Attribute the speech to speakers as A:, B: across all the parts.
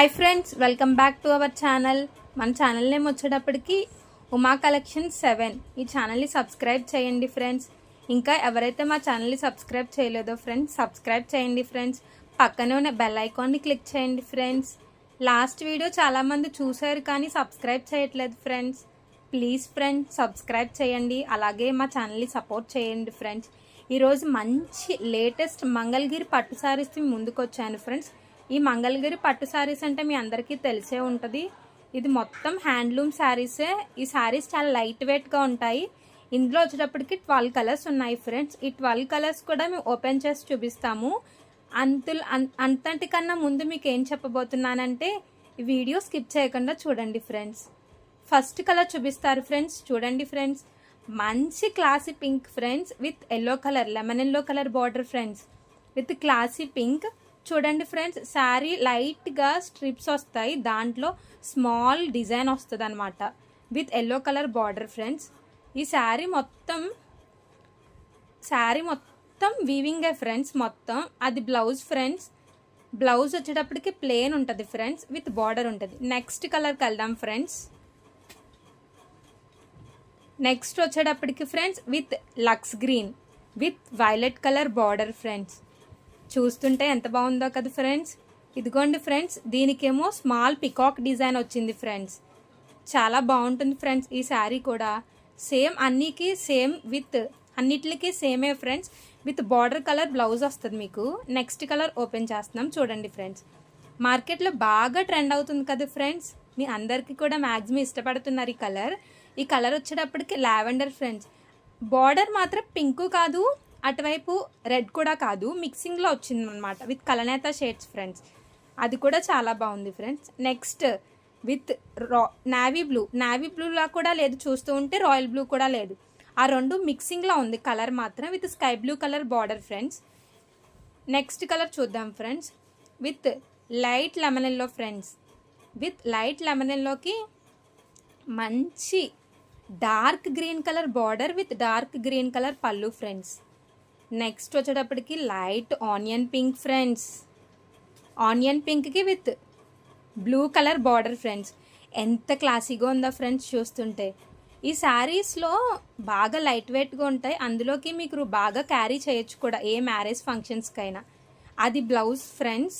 A: Hi friends, welcome back to our channel. మన channel name వచ్చేటప్పటికి Uma collection 7. ఈ ఛానల్ని సబ్స్క్రైబ్ చేయండి ఫ్రెండ్స్. ఇంకా ఎవరైతే మా ఛానల్ని సబ్స్క్రైబ్ చేయలేదో ఫ్రెండ్స్, సబ్స్క్రైబ్ చేయండి ఫ్రెండ్స్. పక్కనే ఉన్న బెల్ ఐకాన్ని క్లిక్ చేయండి ఫ్రెండ్స్. లాస్ట్ వీడియో చాలామంది చూశారు కానీ సబ్స్క్రైబ్ చేయట్లేదు ఫ్రెండ్స్. ప్లీజ్ ఫ్రెండ్స్ సబ్స్క్రైబ్ చేయండి, అలాగే మా ఛానల్ని సపోర్ట్ చేయండి ఫ్రెండ్స్. ఈరోజు మంచి లేటెస్ట్ మంగళగిరి పట్టు శారీస్ ముందుకు వచ్చాను ఫ్రెండ్స్. ఈ మంగళగిరి పట్టు శారీస్ అంటే మీ అందరికీ తెలిసే ఉంటుంది. ఇది మొత్తం హ్యాండ్లూమ్ శారీసే. ఈ శారీస్ చాలా లైట్ వెయిట్గా ఉంటాయి. ఇందులో వచ్చేటప్పటికి 12 కలర్స్ ఉన్నాయి ఫ్రెండ్స్. ఈ 12 కలర్స్ కూడా మేము ఓపెన్ చేసి చూపిస్తాము. అంతటికన్నా ముందు మీకు ఏం చెప్పబోతున్నానంటే ఈ వీడియో స్కిప్ చేయకుండా చూడండి ఫ్రెండ్స్. ఫస్ట్ కలర్ చూపిస్తారు ఫ్రెండ్స్. చూడండి ఫ్రెండ్స్, మంచి classy pink friends with yellow colour, lemon yellow colour border friends with classy pink. చూడండి ఫ్రెండ్స్, శారీ లైట్గా స్ట్రిప్స్ వస్తాయి, దాంట్లో స్మాల్ డిజైన్ వస్తుంది అనమాట with yellow colour border friends. ఈ శారీ మొత్తం వీవింగే ఫ్రెండ్స్. మొత్తం అది బ్లౌజ్ ఫ్రెండ్స్. బ్లౌజ్ వచ్చేటప్పటికి ప్లెయిన్ ఉంటుంది ఫ్రెండ్స్, విత్ బార్డర్ ఉంటుంది. నెక్స్ట్ కలర్కి వెళ్దాం ఫ్రెండ్స్. నెక్స్ట్ వచ్చేటప్పటికి friends with lux green with violet colour border friends. చూస్తుంటే ఎంత బాగుందో కదా ఫ్రెండ్స్. ఇదిగోండి ఫ్రెండ్స్, దీనికేమో స్మాల్ పికాక్ డిజైన్ వచ్చింది ఫ్రెండ్స్. చాలా బాగుంటుంది ఫ్రెండ్స్. ఈ శారీ కూడా సేమ్ అన్నిటికి సేమే friends, with border colour blouse వస్తుంది మీకు. నెక్స్ట్ కలర్ ఓపెన్ చేస్తున్నాం చూడండి ఫ్రెండ్స్. మార్కెట్లో బాగా ట్రెండ్ అవుతుంది కదా ఫ్రెండ్స్. మీ అందరికీ కూడా మ్యాక్సిమం ఇష్టపడుతున్నారు ఈ కలర్. ఈ కలర్ వచ్చేటప్పటికి లావెండర్ ఫ్రెండ్స్. బార్డర్ మాత్రం పింక్ కాదు, అటువైపు రెడ్ కూడా కాదు, మిక్సింగ్లో వచ్చిందనమాట విత్ కలనేత షేడ్స్ ఫ్రెండ్స్. అది కూడా చాలా బాగుంది ఫ్రెండ్స్. నెక్స్ట్ విత్ నావీ బ్లూలా కూడా లేదు, చూస్తూ ఉంటే రాయల్ బ్లూ కూడా లేదు. ఆ రెండు మిక్సింగ్లో ఉంది కలర్ మాత్రం, with sky blue colour border friends. Next colour చూద్దాం friends. With light lemon yellow friends. With light lemon ఎల్లోకి మంచి dark green colour border with dark green colour పళ్ళు ఫ్రెండ్స్. నెక్స్ట్ వచ్చేటప్పటికి light onion pink friends. Onion పింక్కి with blue colour border friends. ఎంత క్లాసీగా ఉందో friends చూస్తుంటే. ఈ శారీస్లో బాగా లైట్ వెయిట్గా ఉంటాయి, అందులోకి మీకు బాగా క్యారీ చేయొచ్చు కూడా ఏ మ్యారేజ్ ఫంక్షన్స్కైనా. అది బ్లౌజ్ ఫ్రెండ్స్.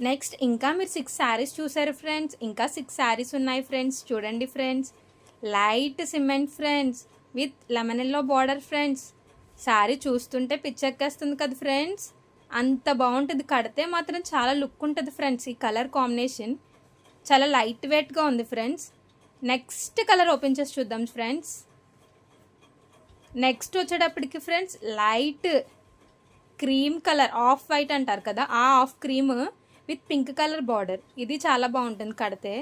A: నెక్స్ట్ ఇంకా మీరు 6 శారీస్ చూసారు ఫ్రెండ్స్. ఇంకా 6 శారీస్ ఉన్నాయి ఫ్రెండ్స్. చూడండి friends, light cement friends with lemon yellow border friends. Sari చూస్తుంటే పిచ్చెక్కేస్తుంది కదా ఫ్రెండ్స్. అంత బాగుంటుంది, కడితే మాత్రం చాలా లుక్ ఉంటుంది ఫ్రెండ్స్. ఈ కలర్ కాంబినేషన్ చాలా లైట్ వెయిట్గా ఉంది ఫ్రెండ్స్. నెక్స్ట్ కలర్ ఓపెన్ చేసి చూద్దాం ఫ్రెండ్స్. నెక్స్ట్ వచ్చేటప్పటికి friends light cream colour, off white అంటారు కదా, ఆ of cream with pink colour border. ఇది చాలా బాగుంటుంది కడితే.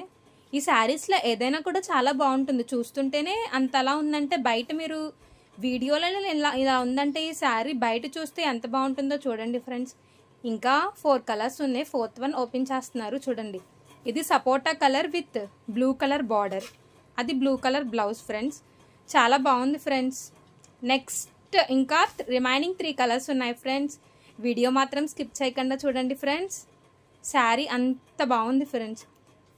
A: ఈ శారీస్లో ఏదైనా కూడా చాలా బాగుంటుంది, చూస్తుంటేనే అంతలా ఉందంటే బయట మీరు వీడియోలో ఇలా ఉందంటే ఈ శారీ బయట చూస్తే ఎంత బాగుంటుందో చూడండి ఫ్రెండ్స్. ఇంకా 4 కలర్స్ ఉన్నాయి. 4th వన్ ఓపెన్ చేస్తున్నారు చూడండి. ఇది sapota colour with blue colour border, అది బ్లూ కలర్ బ్లౌజ్ ఫ్రెండ్స్. చాలా బాగుంది ఫ్రెండ్స్. నెక్స్ట్ ఇంకా రిమైనింగ్ 3 కలర్స్ ఉన్నాయి ఫ్రెండ్స్. వీడియో మాత్రం స్కిప్ చేయకుండా చూడండి ఫ్రెండ్స్. శారీ అంత బాగుంది ఫ్రెండ్స్.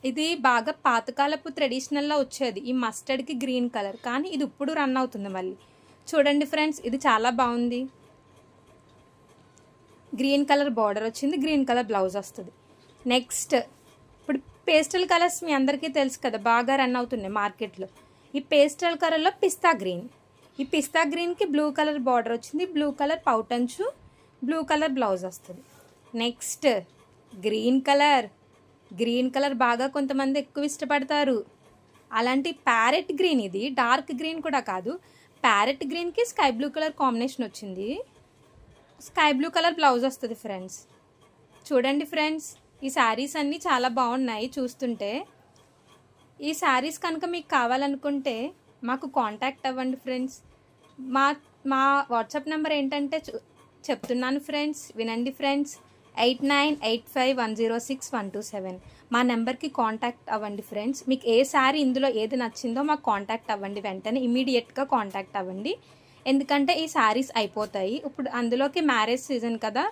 A: ఇది బాగా పాతకాలపు ట్రెడిషనల్లో వచ్చేది ఈ మస్టర్డ్కి గ్రీన్ కలర్, కానీ ఇది ఇప్పుడు రన్ అవుతుంది మళ్ళీ. చూడండి ఫ్రెండ్స్, ఇది చాలా బాగుంది. గ్రీన్ కలర్ బార్డర్ వచ్చింది, గ్రీన్ కలర్ బ్లౌజ్ వస్తుంది. నెక్స్ట్ ఇప్పుడు పేస్టల్ కలర్స్ మీ అందరికీ తెలుసు కదా, బాగా రన్ అవుతున్నాయి మార్కెట్లో. ఈ పేస్టల్ కలర్లో పిస్తా గ్రీన్. ఈ పిస్తా గ్రీన్కి బ్లూ కలర్ బార్డర్ వచ్చింది, బ్లూ కలర్ పౌటంచు, బ్లూ కలర్ బ్లౌజ్ వస్తుంది. నెక్స్ట్ గ్రీన్ కలర్ బాగా కొంతమంది ఎక్కువ ఇష్టపడతారు. అలాంటి ప్యారెట్ గ్రీన్, ఇది డార్క్ గ్రీన్ కూడా కాదు, ప్యారెట్ గ్రీన్కి స్కై బ్లూ కలర్ కాంబినేషన్ వచ్చింది. స్కై బ్లూ కలర్ బ్లౌజ్ వస్తుంది ఫ్రెండ్స్. చూడండి ఫ్రెండ్స్, ఈ శారీస్ అన్నీ చాలా బాగున్నాయి చూస్తుంటే. ఈ శారీస్ కనుక మీకు కావాలనుకుంటే మాకు కాంటాక్ట్ అవ్వండి ఫ్రెండ్స్. మా వాట్సాప్ నెంబర్ ఏంటంటే చెప్తున్నాను ఫ్రెండ్స్, వినండి ఫ్రెండ్స్. 8985106127. మా నెంబర్కి కాంటాక్ట్ అవ్వండి ఫ్రెండ్స్. మీకు ఏ శారీ ఇందులో ఏది నచ్చిందో మాకు కాంటాక్ట్ అవ్వండి, వెంటనే ఇమీడియట్గా కాంటాక్ట్ అవ్వండి. ఎందుకంటే ఈ శారీస్ అయిపోతాయి ఇప్పుడు, అందులోకి మ్యారేజ్ సీజన్ కదా,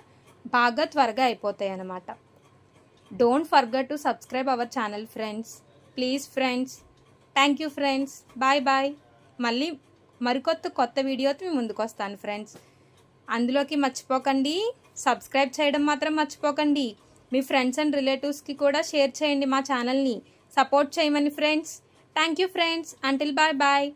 A: బాగా త్వరగా అయిపోతాయి అన్నమాట. Don't forget to subscribe our channel friends. Please friends. Thank you friends. Bye bye. మళ్ళీ కొత్త వీడియోతో మీ ముందుకు వస్తాను ఫ్రెండ్స్. అందులోకి మర్చిపోకండి, సబ్స్క్రైబ్ చేయడం మాత్రం మర్చిపోకండి. మీ ఫ్రెండ్స్ అండ్ రిలేటివ్స్కి కూడా షేర్ చేయండి మా ఛానల్ని. సపోర్ట్ చేయమని friends. Thank you friends. Until bye bye.